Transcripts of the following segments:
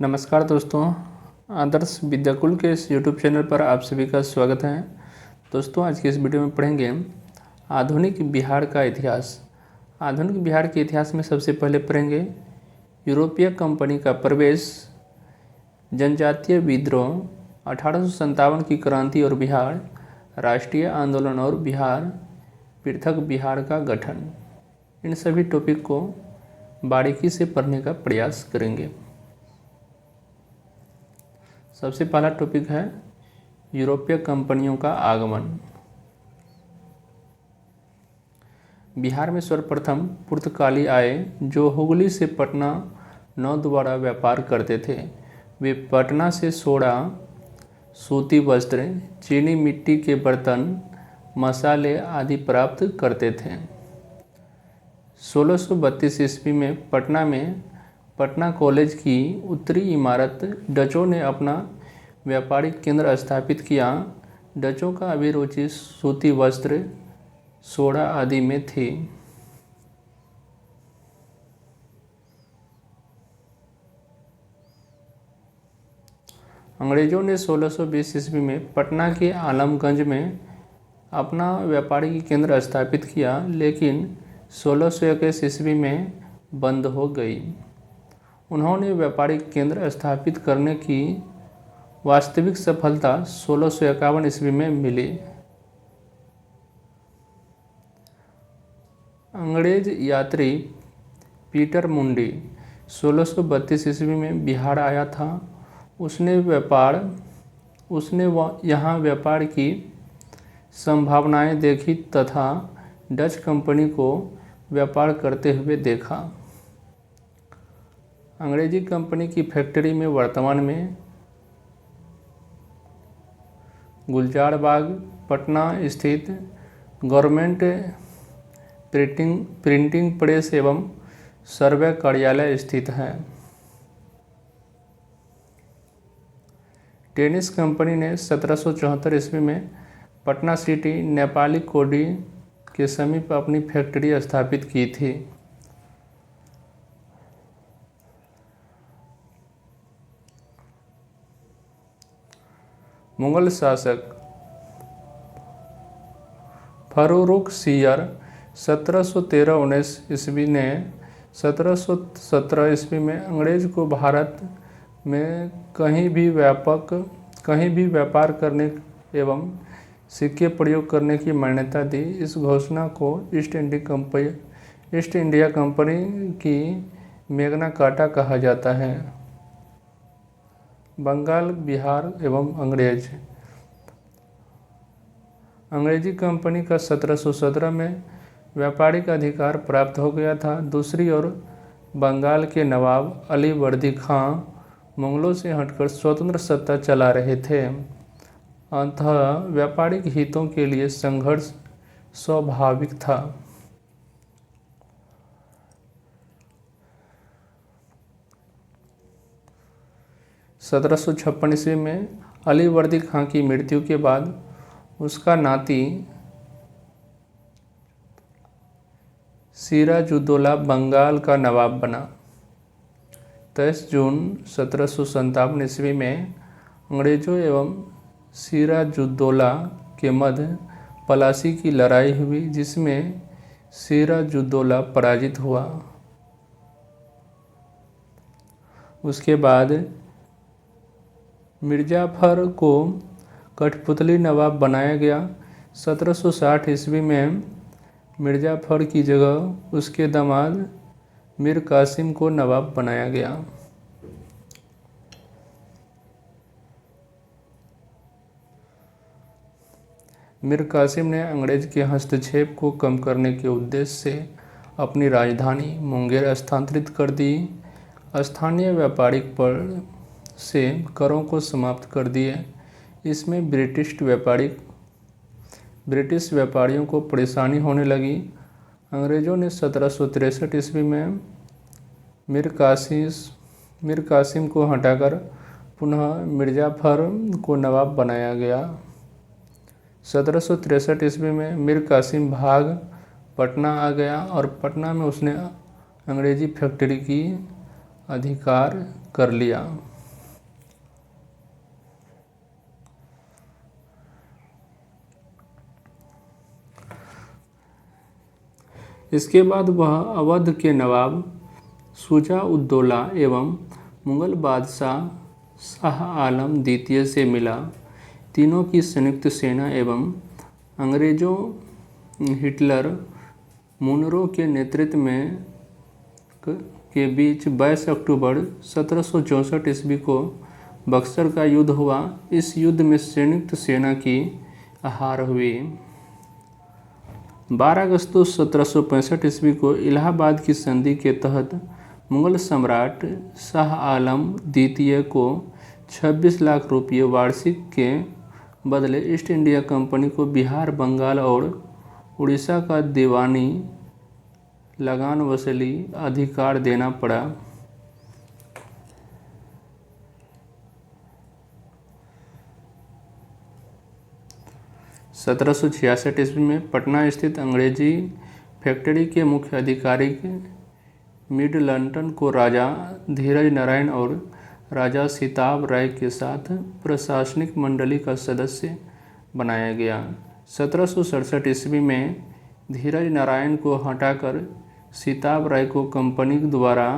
नमस्कार दोस्तों, आदर्श विद्याकुल के इस यूट्यूब चैनल पर आप सभी का स्वागत है। दोस्तों, आज की इस वीडियो में पढ़ेंगे आधुनिक बिहार का इतिहास। आधुनिक बिहार के इतिहास में सबसे पहले पढ़ेंगे यूरोपीय कंपनी का प्रवेश, जनजातीय विद्रोह, 1857 की क्रांति और बिहार, राष्ट्रीय आंदोलन और बिहार, पृथक बिहार का गठन। इन सभी टॉपिक को बारीकी से पढ़ने का प्रयास करेंगे। सबसे पहला टॉपिक है यूरोपीय कंपनियों का आगमन। बिहार में सर्वप्रथम पुर्तगाली आए जो हुगली से पटना नौ द्वारा व्यापार करते थे। वे पटना से सोडा, सूती वस्त्र, चीनी मिट्टी के बर्तन, मसाले आदि प्राप्त करते थे। 1632 ईस्वी में पटना कॉलेज की उत्तरी इमारत डचों ने अपना व्यापारिक केंद्र स्थापित किया। डचों का अभिरुचि सूती वस्त्र, सोडा आदि में थी। अंग्रेजों ने 1620 ईस्वी में पटना के आलमगंज में अपना व्यापारिक केंद्र स्थापित किया, लेकिन 1621 ईस्वी में बंद हो गई। उन्होंने व्यापारिक केंद्र स्थापित करने की वास्तविक सफलता 1651 ईस्वी में मिली। अंग्रेज यात्री पीटर मुंडी 1632 ईस्वी में बिहार आया था। उसने यहाँ व्यापार की संभावनाएं देखी तथा डच कंपनी को व्यापार करते हुए देखा। अंग्रेजी कंपनी की फैक्ट्री में वर्तमान में गुलजार बाग, पटना स्थित गवर्नमेंट प्रिंटिंग प्रेस एवं सर्वे कार्यालय स्थित है। टेनिस कंपनी ने 1774 ईस्वी में पटना सिटी नेपाली कोडी के समीप अपनी फैक्ट्री स्थापित की थी। मुगल शासक फर्रुखसियर 1713-19 ईस्वी ने 1717 ईस्वी में अंग्रेज को भारत में कहीं भी व्यापार करने एवं सिक्के प्रयोग करने की मान्यता दी। इस घोषणा को ईस्ट इंडिया कंपनी की मैग्ना कार्टा कहा जाता है। बंगाल, बिहार एवं अंग्रेजी कंपनी का 1717 में व्यापारिक अधिकार प्राप्त हो गया था। दूसरी ओर बंगाल के नवाब अली वर्दी खां मुगलों से हटकर स्वतंत्र सत्ता चला रहे थे। अतः व्यापारिक हितों के लिए संघर्ष स्वाभाविक था। 1756 ईस्वी में अली वर्दी खां की मृत्यु के बाद उसका नाती सिराजुद्दौला बंगाल का नवाब बना। 23 जून 1757 ईस्वी में अंग्रेजों एवं सिराजुद्दौला के मध्य पलासी की लड़ाई हुई, जिसमें सिराजुद्दौला पराजित हुआ। उसके बाद मिर्जाफर को कठपुतली नवाब बनाया गया। 1760 ईस्वी में मिर्जाफर की जगह उसके दामाद मीर कासिम को नवाब बनाया गया। मीर कासिम ने अंग्रेज के हस्तक्षेप को कम करने के उद्देश्य से अपनी राजधानी मुंगेर स्थानांतरित कर दी। स्थानीय व्यापारिक पर से करों को समाप्त कर दिए। इसमें ब्रिटिश व्यापारियों को परेशानी होने लगी। अंग्रेज़ों ने 1763 ईस्वी में मीर कासिम को हटाकर पुनः मिर्जाफर को नवाब बनाया गया। 1763 ईस्वी में मीर कासिम भाग पटना आ गया और पटना में उसने अंग्रेजी फैक्ट्री की अधिकार कर लिया। इसके बाद वह अवध के नवाब शुजा उद्दौला एवं मुगल बादशाह शाह आलम द्वितीय से मिला। तीनों की संयुक्त सेना एवं अंग्रेज़ों हिटलर मुनरो के नेतृत्व में के बीच 22 अक्टूबर 1764 ईस्वी को बक्सर का युद्ध हुआ। इस युद्ध में संयुक्त सेना की हार हुई। 12 अगस्त 1765 ईस्वी को इलाहाबाद की संधि के तहत मुगल सम्राट शाह आलम द्वितीय को 26 लाख रुपये वार्षिक के बदले ईस्ट इंडिया कंपनी को बिहार, बंगाल और उड़ीसा का दीवानी लगान वसूली अधिकार देना पड़ा। 1766 ईस्वी में पटना स्थित अंग्रेजी फैक्ट्री के मुख्य अधिकारी मिडलटन को राजा धीरज नारायण और राजा सीताब राय के साथ प्रशासनिक मंडली का सदस्य बनाया गया। 1767 ईस्वी में धीरज नारायण को हटाकर सीताब राय को कंपनी द्वारा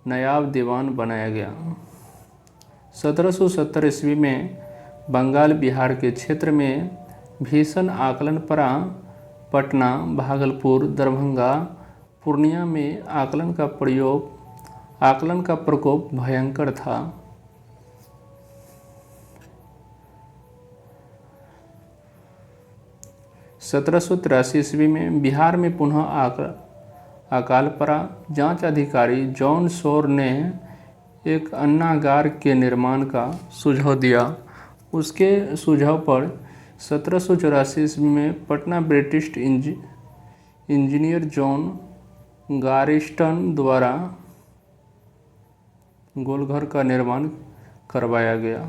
नायब दीवान बनाया गया। 1770 ईस्वी में बंगाल बिहार के क्षेत्र में भीषण आकलन पड़ा। पटना, भागलपुर, दरभंगा, पूर्णिया में आकलन का प्रकोप भयंकर था। (1783) ईस्वी में बिहार में पुनः अकाल पड़ा। जांच अधिकारी जॉन शोर ने एक अन्नागार के निर्माण का सुझाव दिया। उसके सुझाव पर 1784 ईस्वी में पटना ब्रिटिश इंजीनियर जॉन गारिस्टन द्वारा गोलघर का निर्माण करवाया गया।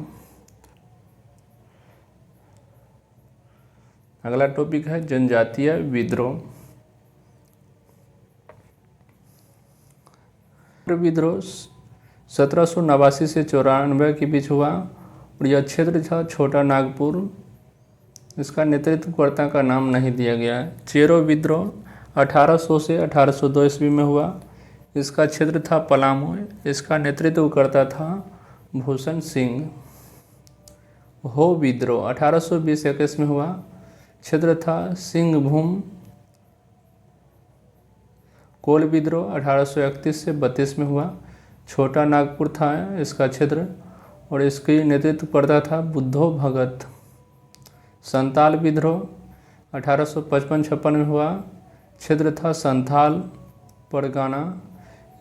अगला टॉपिक है जनजातीय विद्रोह। विद्रोह 1789 से 94 के बीच हुआ और यह क्षेत्र था छोटा नागपुर। इसका नेतृत्वकर्ता का नाम नहीं दिया गया है। चेरो विद्रोह 1800 से 1802 ईस्वी में हुआ। इसका क्षेत्र था पलामू। इसका नेतृत्वकर्ता था भूषण सिंह। हो विद्रोह 1820-21 में हुआ। क्षेत्र था सिंहभूम। कोल विद्रोह 1831 से 32 में हुआ। छोटा नागपुर था इसका क्षेत्र और इसकी नेतृत्वकर्ता था बुद्धो भगत। संताल विद्रोह 1855-56 में हुआ। क्षेत्र था संथाल परगना।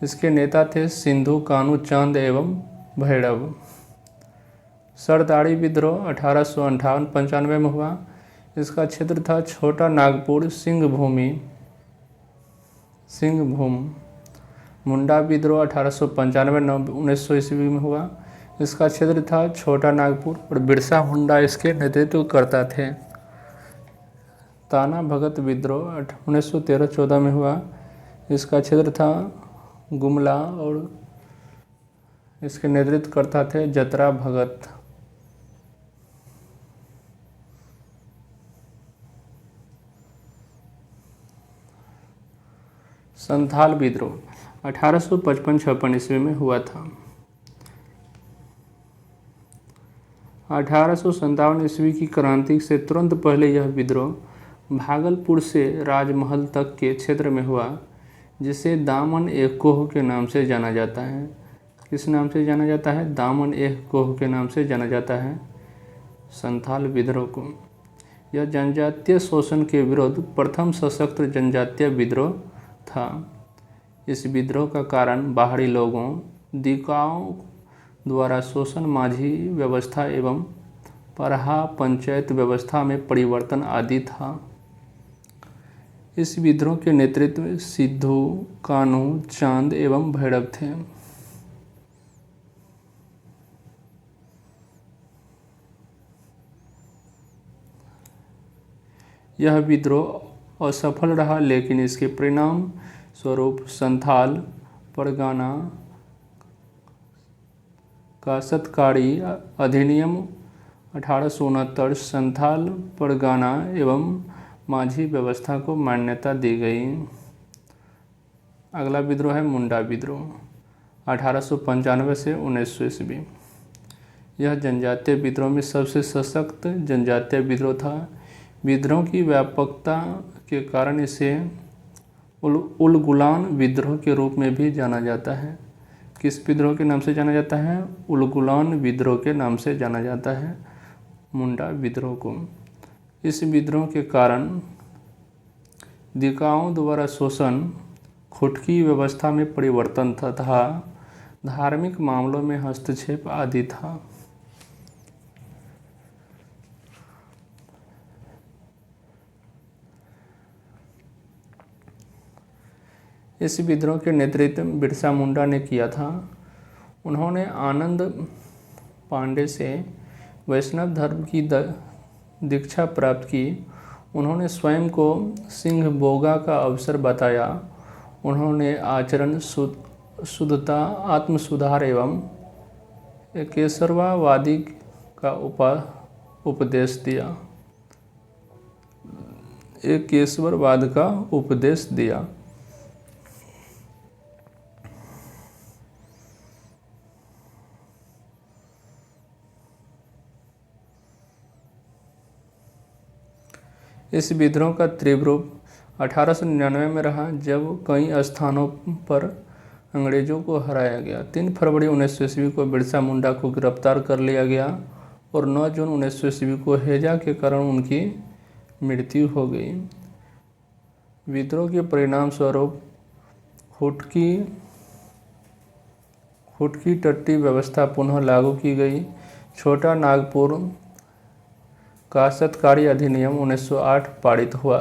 इसके नेता थे सिंधु कानू चांद एवं भैरव। सरदारी विद्रोह 1858-95 में हुआ। इसका क्षेत्र था छोटा नागपुर सिंहभूम। मुंडा विद्रोह 1895-1900 ईस्वी में हुआ। इसका क्षेत्र था छोटा नागपुर और बिरसा मुंडा इसके नेतृत्वकर्ता थे। ताना भगत विद्रोह 1913-14 में हुआ। इसका क्षेत्र था गुमला और इसके नेतृत्वकर्ता थे जतरा भगत। संथाल विद्रोह 1855-56 ईस्वी में हुआ था। 1857 ईस्वी की क्रांति से तुरंत पहले यह विद्रोह भागलपुर से राजमहल तक के क्षेत्र में हुआ, जिसे दामन ए कोह के नाम से जाना जाता है। किस नाम से जाना जाता है? दामन ए कोह के नाम से जाना जाता है संथाल विद्रोह को। यह जनजातीय शोषण के विरुद्ध प्रथम सशक्त जनजातीय विद्रोह था। इस विद्रोह का कारण बाहरी लोगों, दिकाओं द्वारा शोषण, माझी व्यवस्था एवं परहा पंचायत व्यवस्था में परिवर्तन आदि था। इस विद्रोह के नेतृत्व में सिद्धू, कान्हू, चांद एवं भैरव थे। यह विद्रोह असफल रहा, लेकिन इसके परिणाम स्वरूप संथाल परगना काश्तकारी अधिनियम 1869 संथाल परगना एवं माझी व्यवस्था को मान्यता दी गई। अगला विद्रोह है मुंडा विद्रोह 1895 से 1900 ईस्वी। यह जनजातीय विद्रोह में सबसे सशक्त जनजातीय विद्रोह था। विद्रोह की व्यापकता के कारण इसे उलगुलान विद्रोह के रूप में भी जाना जाता है। किस विद्रोह के नाम से जाना जाता है? उलगुलान विद्रोह के नाम से जाना जाता है मुंडा विद्रोह को। इस विद्रोह के कारण दिकाओं द्वारा शोषण, खुटकी व्यवस्था में परिवर्तन तथा धार्मिक मामलों में हस्तक्षेप आदि था। इस विद्रोह के नेतृत्व बिरसा मुंडा ने किया था। उन्होंने आनंद पांडे से वैष्णव धर्म की दीक्षा प्राप्त की। उन्होंने स्वयं को सिंह बोगा का अवसर बताया। उन्होंने आचरण शुद्धता, आत्मसुधार एवं केशरवादी का उपदेश दिया। एक केशवरवाद का उपदेश दिया। इस विद्रोह का तीव्र रूप 1899 में रहा, जब कई स्थानों पर अंग्रेजों को हराया गया। 3 फरवरी 1900 ईस्वी को बिरसा मुंडा को गिरफ्तार कर लिया गया और 9 जून 1900 ईस्वी को हैजा के कारण उनकी मृत्यु हो गई। विद्रोह के परिणाम स्वरूप खुटकी टट्टी व्यवस्था पुनः लागू की गई। छोटा नागपुर काश्तकारी अधिनियम 1908 पारित हुआ।